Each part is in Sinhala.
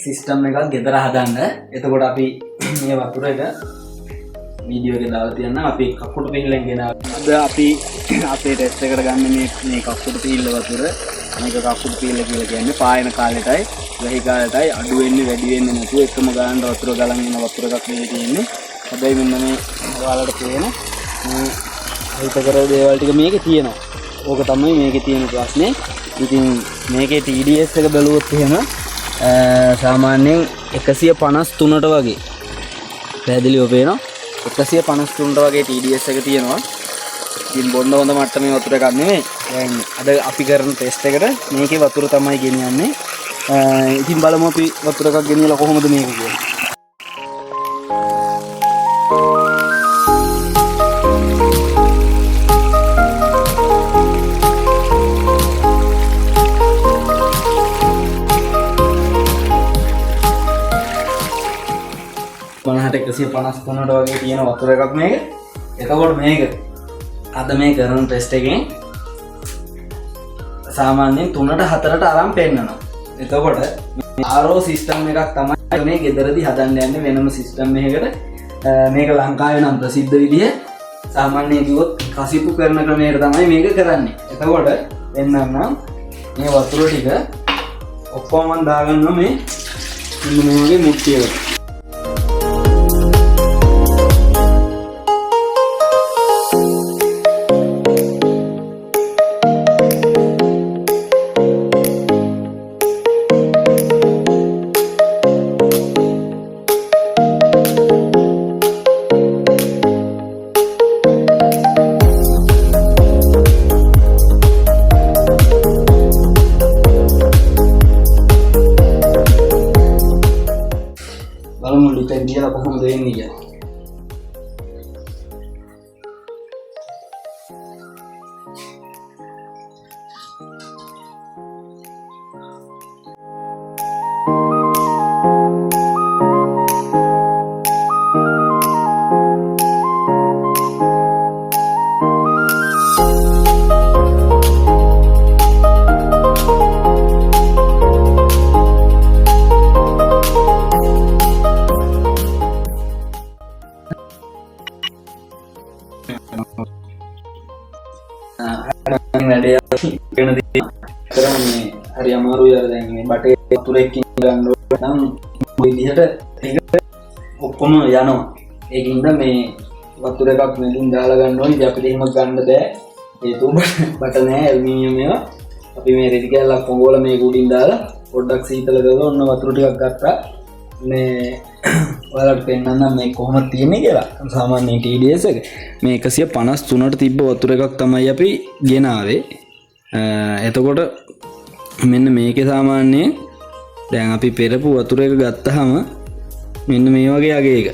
සිස්ටම් එකක් ගෙදර හදන්න. එතකොට අපි මේ වතුර එක වීඩියෝ එකේ දාලා තියන්න. අපි කකුඩු පිහිල්ලෙන් ගෙනාවා. අද අපි අපේ ටෙස්ට් එකට ගන්න මේ කකුඩු පිහිල්ල වතුර. මේක කකුඩු පිහිල්ල කියලා කියන්නේ පායන කාලෙටයි වැහි කාලෙටයි අඩු වෙන්නේ වැඩි වෙන්නේ නැතුව එකම ගානට වතුර ගලන් එන වතුර එකක් මේ තියෙන්නේ. හැබැයි මෙන්න මේ ඔයාලට පේන මේ හිතකර දේවල් ටික මේකේ තියෙනවා. ඕක තමයි මේකේ තියෙන ප්‍රශ්නේ. ඉතින් මේකේ TDS එක බැලුවොත් එහෙම සාමාන්‍යයෙන් 153ට වගේ පැහැදිලිව පේනවා. 153ට වගේ TDS එක තියෙනවා. ඉතින් බොන්න හොඳ මට්ටමේ වතුර එකක් නෙමෙයි. දැන් අද අපි කරන ටෙස්ට් එකට මේකේ වතුර තමයි ගෙනියන්නේ. ඉතින් බලමු අපි වතුර එකක් ගෙනියලා කොහොමද මේක කියන්නේ. මනහට 153ට වගේ තියෙන වතුර එකක් මේක. එතකොට මේක අද මේ කරන ටෙස්ට් එකෙන් සාමාන්‍යයෙන් 3ට 4ට අරන් පෙන්නනවා. එතකොට RO සිස්ටම් එකක් තමයි මේ ගෙදරදී හදන්න යන්නේ වෙනම සිස්ටම් එකකට. මේක ලංකාවේ නම් ප්‍රසිද්ධ විදිය සාමාන්‍යයෙන් කිව්වොත් කසිපු කරන ක්‍රමයට තමයි මේක කරන්නේ. එතකොට එන්නම් මේ වතුර ටික ඔක්කොම මම දාගන්නවා මේ වගේ මුට්ටියකට. බලමු ලිටර් දිහා කොහොමද වෙන්නේ කියලා. වැඩේ කරන දේ කරන්නේ හරි අමාරුයි. අර දැන් මේ බටේ වතුරකින් ගන්න නම් විදිහට ඒක ඔක්කොම යනවා. ඒකින්ද මේ වතුර එකක් මෙලින් දාලා ගන්න ඕනේ. ඉතින් අපිට එහෙම ගන්න බෑ. හේතුව බට නෑ ඇලුමිනියම් ඒවා. අපි මේ රෙදි කැල්ලක් පොඟවලා මේක උඩින් දාලා පොඩ්ඩක් සීතල කරලා ඔන්න වතුර ටිකක් ගත්තා. මේ ඔයාලට පෙන්නන්නම් මේ කොහොමද තියෙන්නේ කියලා. සාමාන්‍ය TDS එක මේ 153ට තිබ්බ වතුර එකක් තමයි අපි ගෙනාවේ. එතකොට මෙන්න මේකේ සාමාන්‍යයෙන් දැන් අපි පෙරපු වතුර එක ගත්තාම මෙන්න මේ වගේ අගයක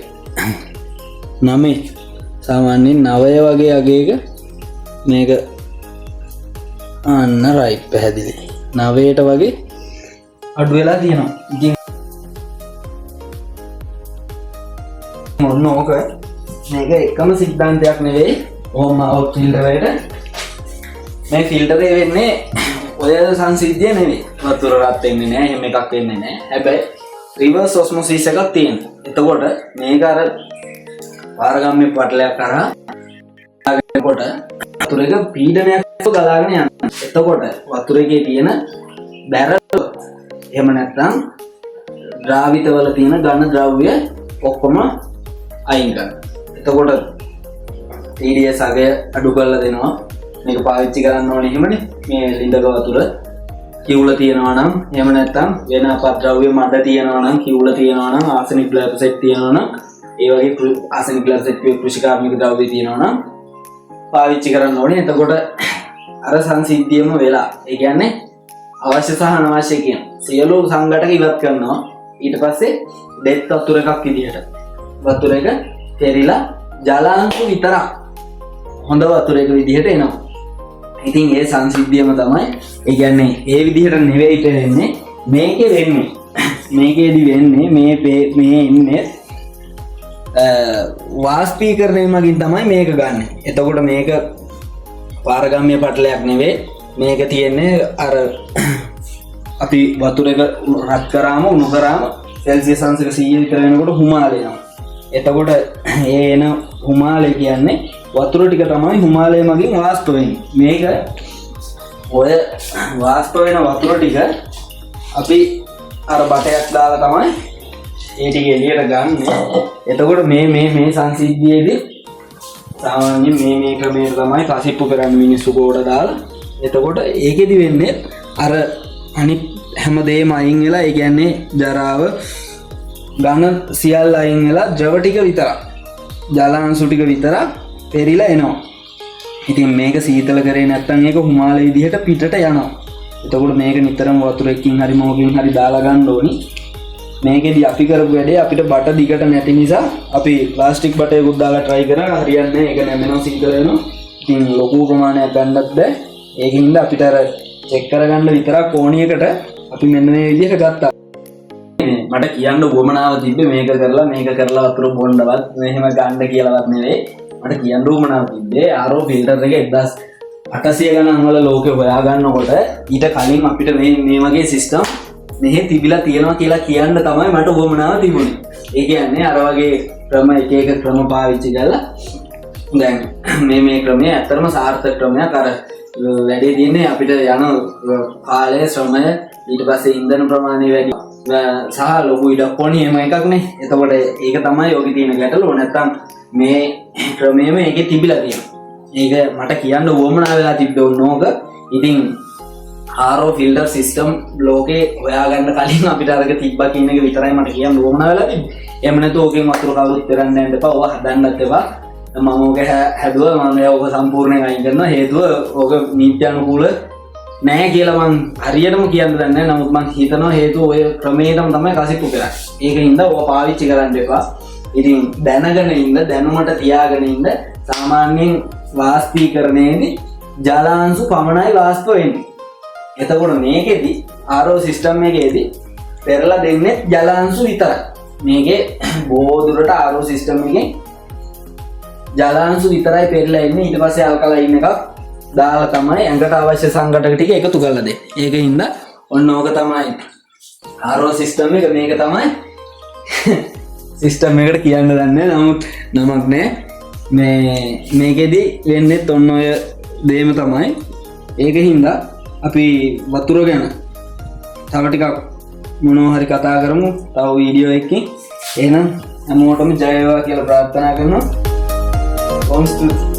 9 සාමාන්‍යයෙන් 9 වගේ අගයක මේක අන්න රයිට් පැහැදිලි 9ට වගේ අඩු වෙලා තියෙනවා. ඉතින් ඔන්න ඕක මේක එකම සිද්ධාන්තයක් නෙවෙයි. ඔහොම අවුට් ෆිල්ටර් එකට මේ ෆිල්ටරේ වෙන්නේ ඔය සංසිද්ධිය නෙවෙයි. වතුර රත් වෙන්නේ නැහැ, එහෙම එකක් වෙන්නේ නැහැ. හැබැයි රිවර්ස් ඔස්මොසිස් එකක් තියෙනවා. එතකොට මේක අර පාරගම්මේ පටලයක් කරා කොට වතුර එක පීඩනයක් ගලාගෙන යනවා. එතකොට වතුර එකේ තියෙන බැරල් එහෙම නැත්නම් ද්‍රාවිතවල තියෙන ඝන ද්‍රව්‍ය ඔක්කොම අයින් කරනවා. එතකොට TDS අගය අඩු කරලා දෙනවා. මේක පාවිච්චි කරන්න ඕනේ එහෙමනේ. මේ ලිඳක වතුර කිවුල තියනවා නම් එහෙම නැත්නම් වෙන අපද්‍රව්‍ය මඩ තියනවා නම් කිවුල තියනවා නම් ආසනික් ග්ලයිෆොසේට් තියනවා නම් ඒ වගේ ආසනික් ග්ලයිෆොසේට් කෘෂිකාර්මික ද්‍රව්‍ය තියනවා නම් පාවිච්චි කරන්න ඕනේ. එතකොට අර සංසිද්ධියම වෙලා ඒ කියන්නේ අවශ්‍ය සහ අනවශ්‍ය කියන සියලු සංඝටක ඉවත් කරනවා. ඊට පස්සේ ඩෙත් වතුර එකක් විදිහට වතුර එක තෙරිලා ජලාංශු විතරක් හොඳ වතුර එක විදිහට එනවා. ඉතින් ඒ සංසිද්ධියම තමයි ඒ කියන්නේ ඒ විදිහට නෙවෙයි වෙන්නේ. මේකේ වෙන්නේ මේකේදී වෙන්නේ මේ ඉන්නේ වාෂ්පීකරණය මගින් තමයි මේක ගන්න. එතකොට මේක පාරගම්‍ය පටලයක් නෙවෙයි. මේක තියෙන්නේ අර අපි වතුර එක රත් කරාම උණු කරාම සෙල්සියස් අංශක 100 විතර වෙනකොට හුමාලය එනවා. එතකොට ඒ එන හුමාලය කියන්නේ වතුර ටික තමයි හුමාලය මගින් වාෂ්ප වෙන්නේ. මේක ඔය වාෂ්ප වෙන වතුර ටික අපි අර බටයක් දාලා තමයි ඒ ටික එළියට ගන්න. එතකොට මේ සංසිද්ධියේදී සාමාන්‍යයෙන් මේ ක්‍රමයට තමයි කසිප්පු කරන්නේ මිනිස්සු ගෝඩ දාලා. එතකොට ඒකෙදි වෙන්නේ අර අනිත් හැමදේම අයින් වෙලා ඒ කියන්නේ ජරාව ඝන සියල්ල අයින් වෙලා ජව ටික විතරක් ජලාංශු ටික විතරක් පෙරිලා එනවා. ඉතින් මේක සීතල කරේ නැත්නම් ඒක හුමාලේ විදිහට පිටට යනවා. එතකොට මේක නිතරම වතුරකින් හරි මොකකින් හරි දාලා ගන්න ඕනි. මේකෙදි අපි කරපු වැඩේ අපිට බට දිගට නැති නිසා අපි ප්ලාස්ටික් බටයකුත් දාලා try කරා හරියන්නේ නැහැ. ඒක නැමෙනවා සීතල වෙනවා. ඉතින් ලොකු ප්‍රමාණයක් ගන්නත් බෑ. ඒකින්ද අපිට අර චෙක් කරගන්න විතරක් ඕනියකට අපි මෙන්න මේ විදිහට ගත්තා. මට කියන්න උවමනාව තිබ්බේ මේක කරලා වතුර බොන්නවත් මෙහෙම ගන්න කියලාවත් නෙවෙයි. මට කියන්න උවමනාව තිබ්බේ RO ෆිල්ටර් එක 1800 ගණන් වල ලෝකේ හොයා ගන්නකොට ඊට කලින් අපිට මේ වගේ සිස්ටම් මෙහෙ තිබිලා තියෙනවා කියලා කියන්න තමයි මට උවමනාව තිබුණේ. ඒ කියන්නේ අර වගේ ක්‍රම එක ක්‍රම පාවිච්චි කරලා දැන් මේ ක්‍රමය ඇත්තටම සාර්ථක ක්‍රමයක්. අර වැඩේ තියෙන්නේ අපිට යන කාලය ශ්‍රමය ඊට පස්සේ ඉන්ධන ප්‍රමාණය වැඩි සහ ලොකු ඉඩක් ඕනේ එහෙම එකක් නේ. එතකොට ඒක තමයි ඔගේ තියෙන ගැටලුව. නැත්තම් මේ ක්‍රමයේම ඒකේ තිබිලා තියෙනවා. ඒක මට කියන්න උවමනා වෙලා තිබ්බේ ඕනෝක. ඉතින් RO ෆිල්ටර් සිස්ටම් ලෝකේ හොයාගන්න කලින් අපිට අරක තිබ්බා කියන එක විතරයි මට කියන්න උවමනා වෙලා තිබ්බේ. එහෙම නැතු ඕකෙන් වතුර කවුරුත් කරන්න යන්න එපා. ඕක හදන්නත් එපා. මම ඕක හැදුවා මම ඕක සම්පූර්ණයෙන් අයින් කරනවා. හේතුව ඕක නීති අනුකූල නැහැ කියලා මං හරියටම කියන්න දන්නේ නැහැ. නමුත් මං හිතනවා හේතුව ඔය ක්‍රමයටම තමයි කසිප්පු කරන්නේ. ඒකින්ද ඕක පාවිච්චි කරන්න එපා. ඉතින් දැනගෙන ඉන්න දැනුමට තියාගෙන ඉන්න සාමාන්‍යයෙන් වාෂ්පීකරණයේදී ජලාංශු පමණයි වාෂ්ප වෙන්නේ. එතකොට මේකෙදි RO සිස්ටම් එකේදී පෙරලා දෙන්නේ ජලාංශු විතරයි. මේකේ බොහෝ දුරට RO සිස්ටම් එකේ ජලාංශු විතරයි පෙරලා එන්නේ. ඊට පස්සේ ඇල්කලයින් එකක් දාලා තමයි ඇඟට අවශ්‍ය සංඝටක ටික එකතු කරලා දෙන්නේ. ඒකින්ද ඔන්න ඕක තමයි RO සිස්ටම් එක. මේක තමයි සිස්ටම් එකට කියන්න දන්නේ. නමුත් නමක් නෑ. මේකෙදි වෙන්නේ ඔන්න ඔය දේම තමයි. ඒකින්ද අපි වතුර ගැන තව ටිකක් මොනවා හරි කතා කරමු තව වීඩියෝ එකකින්. එහෙනම් හැමෝටම ජය වේවා කියලා ප්‍රාර්ථනා කරනවා. Om Stuti.